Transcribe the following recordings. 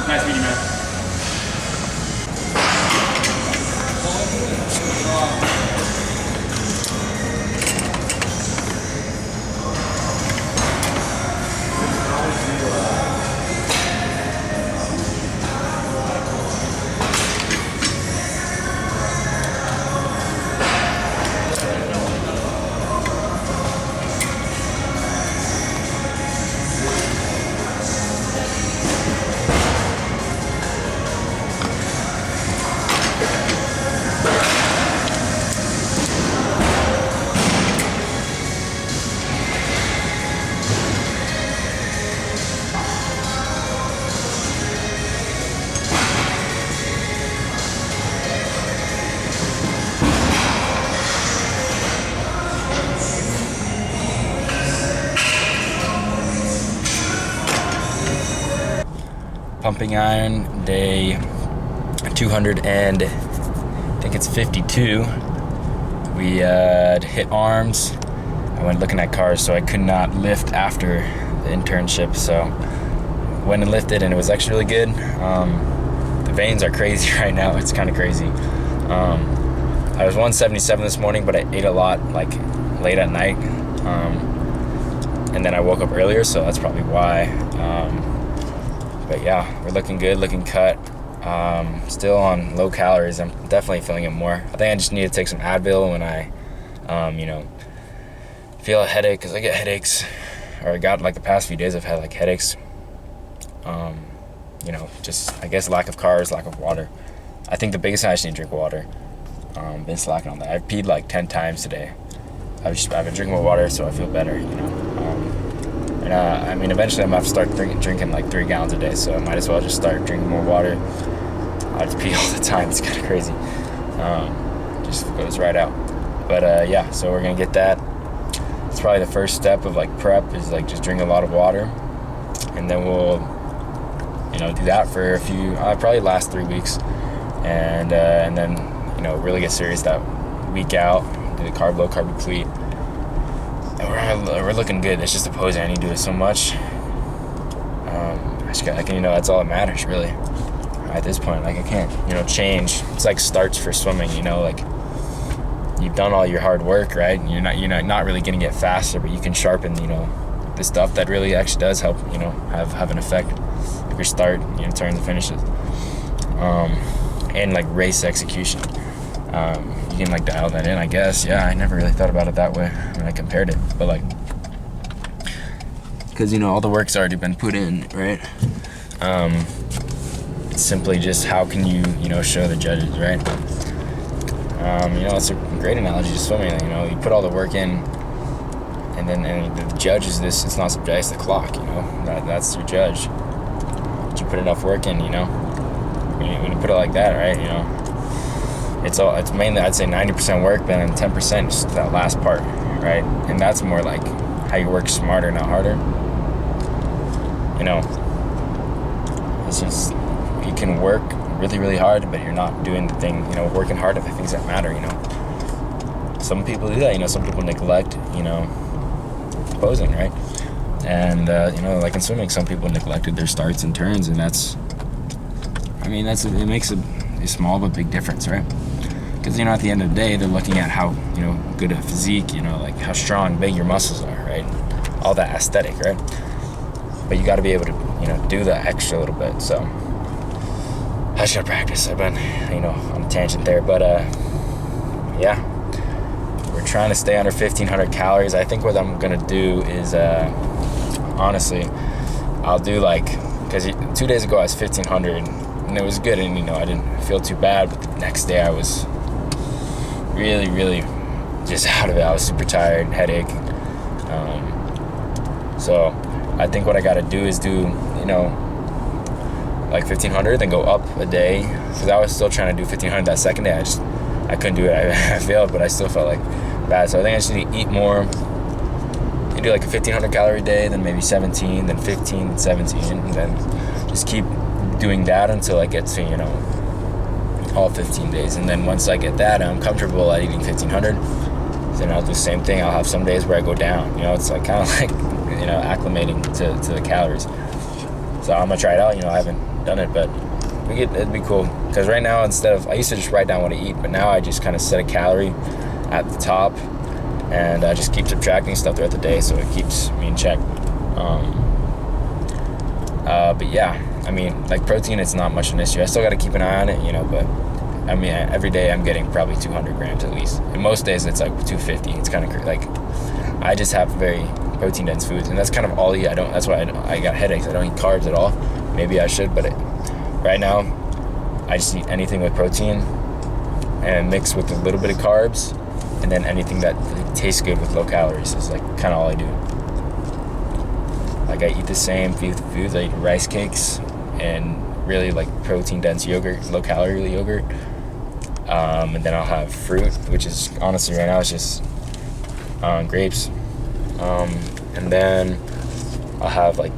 Nice meeting you, man. Pumping iron, day 200 and I think it's 52. We hit arms. I went looking at cars, so I could not lift after the internship, so went and lifted, and it was actually really good. The veins are crazy right now. It's kind of crazy. I was 177 this morning, but I ate a lot like late at night, and then I woke up earlier, so that's probably why. But yeah, we're looking good, looking cut. Still on low calories. I'm definitely feeling it more. I think I just need to take some Advil when I, feel a headache, because I get headaches, or I got, like, the past few days I've had, like, headaches. Just, I guess, lack of carbs, lack of water. I think the biggest thing, I just need to drink water. Been slacking on that. I've peed like 10 times today. I've been drinking more water, so I feel better, eventually I'm gonna have to start drinking like 3 gallons a day, so I might as well just start drinking more water. I just pee all the time. It's kind of crazy. Just goes right out. But yeah, so we're gonna get that. It's probably the first step of like prep, is like just drink a lot of water, and then we'll do that for a few, probably last 3 weeks, and then really get serious that week out, do the carb low, carb deplete. And we're looking good. It's just the posing. I need to do it so much. That's all that matters, really. At this point, like, I can't, change. It's like starts for swimming, like you've done all your hard work, right? You're not really gonna get faster, but you can sharpen, the stuff that really actually does help, have an effect. Like your start, turns and finishes, and like race execution. You can like dial that in, I guess. Yeah, I never really thought about it that way when I compared it, but like, because all the work's already been put in, right? It's simply just how can you show the judges, right? It's a great analogy to swimming. You put all the work in, and the judge is this. It's not subject, it's the clock. That's your judge. But you put enough work in, when you put it like that, right? It's mainly, I'd say, 90% work, but then 10% just that last part, right? And that's more like how you work smarter, not harder. It's just, you can work really, really hard, but you're not doing the thing, working hard at the things that matter, Some people do that, some people neglect, posing, right? And, like in swimming, some people neglected their starts and turns, and it makes a small but big difference, right? Because, at the end of the day, they're looking at how, good a physique, like how strong, big your muscles are, right? All that aesthetic, right? But you got to be able to, do that extra little bit. So I should practice. I've been, on a tangent there. But, yeah, we're trying to stay under 1,500 calories. I think what I'm going to do is, honestly, I'll do because 2 days ago I was 1,500, and it was good, and, I didn't feel too bad. But the next day I was really, really just out of it. I was super tired, headache. So I think what I got to do is do, like 1500, then go up a day, because I was still trying to do 1500 that second day. I couldn't do it. I failed, but I still felt like bad. So I think I just need to eat more. You do like a 1500 calorie day, then maybe 17, then 15, then 17, and then just keep doing that until I get to, all 15 days. And then once I get that, I'm comfortable at eating 1500, then I'll do the same thing. I'll have some days where I go down. It's like kind of like, acclimating to the calories. So I'm gonna try it out. I haven't done it, but it'd be cool. Because right now, I used to just write down what I eat, but now I just kind of set a calorie at the top, and I just keep subtracting stuff throughout the day, so it keeps me in check. But yeah, like protein, it's not much an issue. I still got to keep an eye on it, but every day I'm getting probably 200 grams at least. And most days it's like 250. It's kind of like, I just have very protein dense foods, and that's kind of all I eat. That's why I got headaches. I don't eat carbs at all. Maybe I should, but right now I just eat anything with protein and mix with a little bit of carbs, and then anything that tastes good with low calories is like kind of all I do. Like I eat the same foods. I eat rice cakes and really like protein dense yogurt, low calorie yogurt, and then I'll have fruit, which is honestly right now it's just grapes, and then I'll have like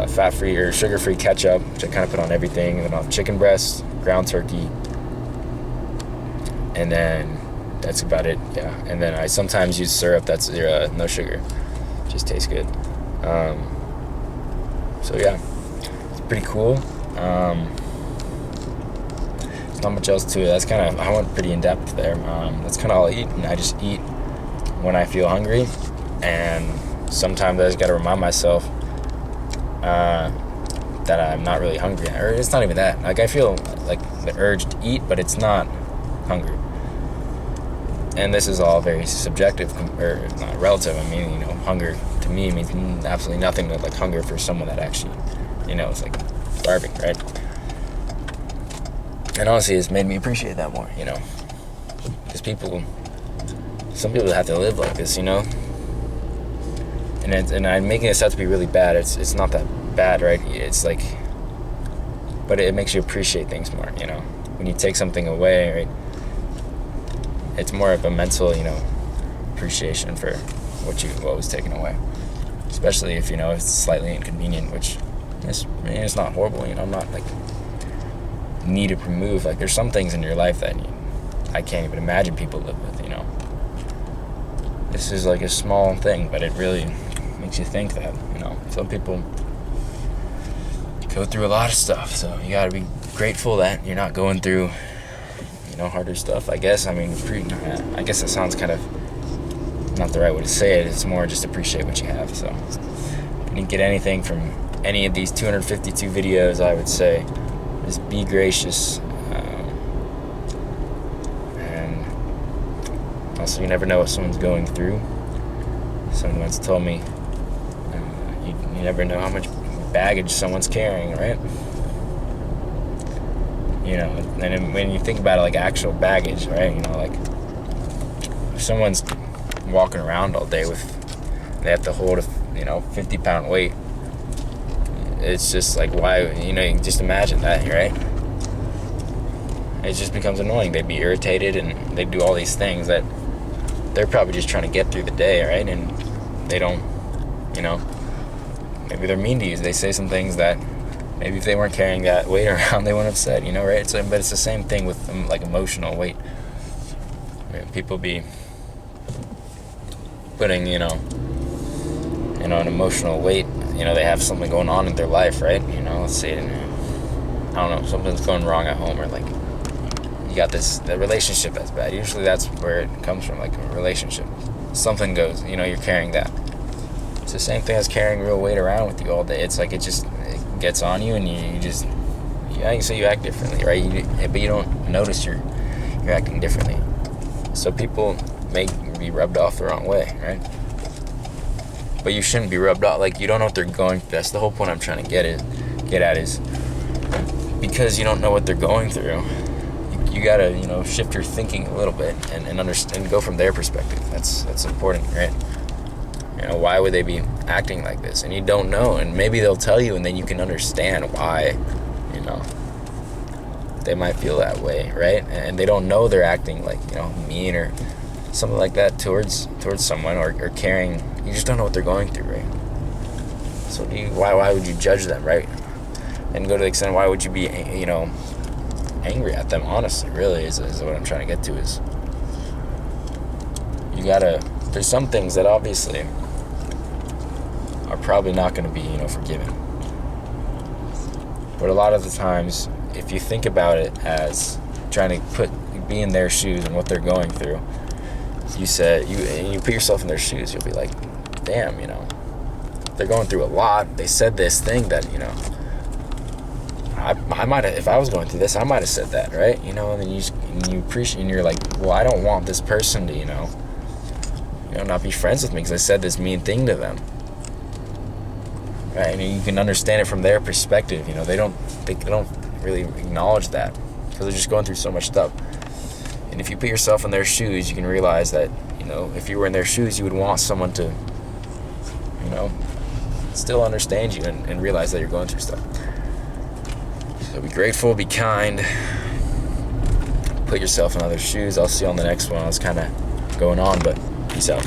fat-free or sugar-free ketchup, which I kind of put on everything, and then I'll have chicken breast, ground turkey, and then that's about it. Yeah, and then I sometimes use syrup that's no sugar, just tastes good. So yeah, it's pretty cool. There's not much else to it. I went pretty in depth there. That's kind of all I eat, and I just eat when I feel hungry, and sometimes I just got to remind myself that I'm not really hungry, or it's not even that. Like I feel like the urge to eat, but it's not hunger. And this is all very subjective, or not relative. Hunger to me means absolutely nothing to like hunger for someone that actually, is like starving, right? And honestly, it's made me appreciate that more, because some people have to live like this, and I'm making this out to be really bad. It's not that bad, right? It's like, but it makes you appreciate things more, when you take something away, right? It's more of a mental, appreciation for what was taken away, especially if it's slightly inconvenient, which it's not horrible. I'm not like need to remove. Like there's some things in your life that I can't even imagine people live with. This is like a small thing, but it really makes you think that some people go through a lot of stuff, so you got to be grateful that you're not going through harder stuff, I guess. I guess it sounds kind of not the right way to say it. It's more just appreciate what you have. So if you didn't get anything from any of these 252 videos, I would say just be gracious, and also you never know what someone's going through. Someone once told me you never know how much baggage someone's carrying, right? And when you think about it, like actual baggage, right? Like if someone's walking around all day they have to hold a 50-pound weight. It's just like, why? You can just imagine that, right? It just becomes annoying. They'd be irritated, and they'd do all these things that they're probably just trying to get through the day, right? And they don't, maybe they're mean to you. They say some things that maybe if they weren't carrying that weight around, they wouldn't have said, right? So, but it's the same thing with like emotional weight. People be putting, an emotional weight. They have something going on in their life, right? Let's say, I don't know, something's going wrong at home, or like you got the relationship that's bad. Usually that's where it comes from, like a relationship. Something goes, you're carrying that. It's the same thing as carrying real weight around with you all day. It's like it gets on you, and so you act differently, right? But you don't notice you're acting differently. So people may be rubbed off the wrong way, right? But you shouldn't be rubbed off. Like, you don't know what they're going through. That's the whole point I'm trying to get at is because you don't know what they're going through, you gotta shift your thinking a little bit and understand, and go from their perspective. That's important, right? You know, why would they be acting like this? And you don't know, and maybe they'll tell you, and then you can understand why, you know, they might feel that way, right? And they don't know they're acting like, you know, mean or something like that towards someone, or caring. You just don't know what they're going through, right? So why would you judge them, right? And go to the extent, why would you be, you know, angry at them? Honestly, really, is what I'm trying to get to. Is you gotta, there's some things that obviously are probably not going to be, you know, forgiven. But a lot of the times, if you think about it as trying to be in their shoes and what they're going through, you put yourself in their shoes, you'll be like, damn, you know, they're going through a lot. They said this thing that, you know, I might have, if I was going through this, I might have said that, right? You know, and then you appreciate, and you're like, well, I don't want this person to, you know, not be friends with me because I said this mean thing to them. Right? And you can understand it from their perspective. You know, they don't really acknowledge that because they're just going through so much stuff. And if you put yourself in their shoes, you can realize that, you know, if you were in their shoes, you would want someone to, you know, still understand you and realize that you're going through stuff. So be grateful, be kind, put yourself in other shoes. I'll see you on the next one. I was kind of going on, but peace out.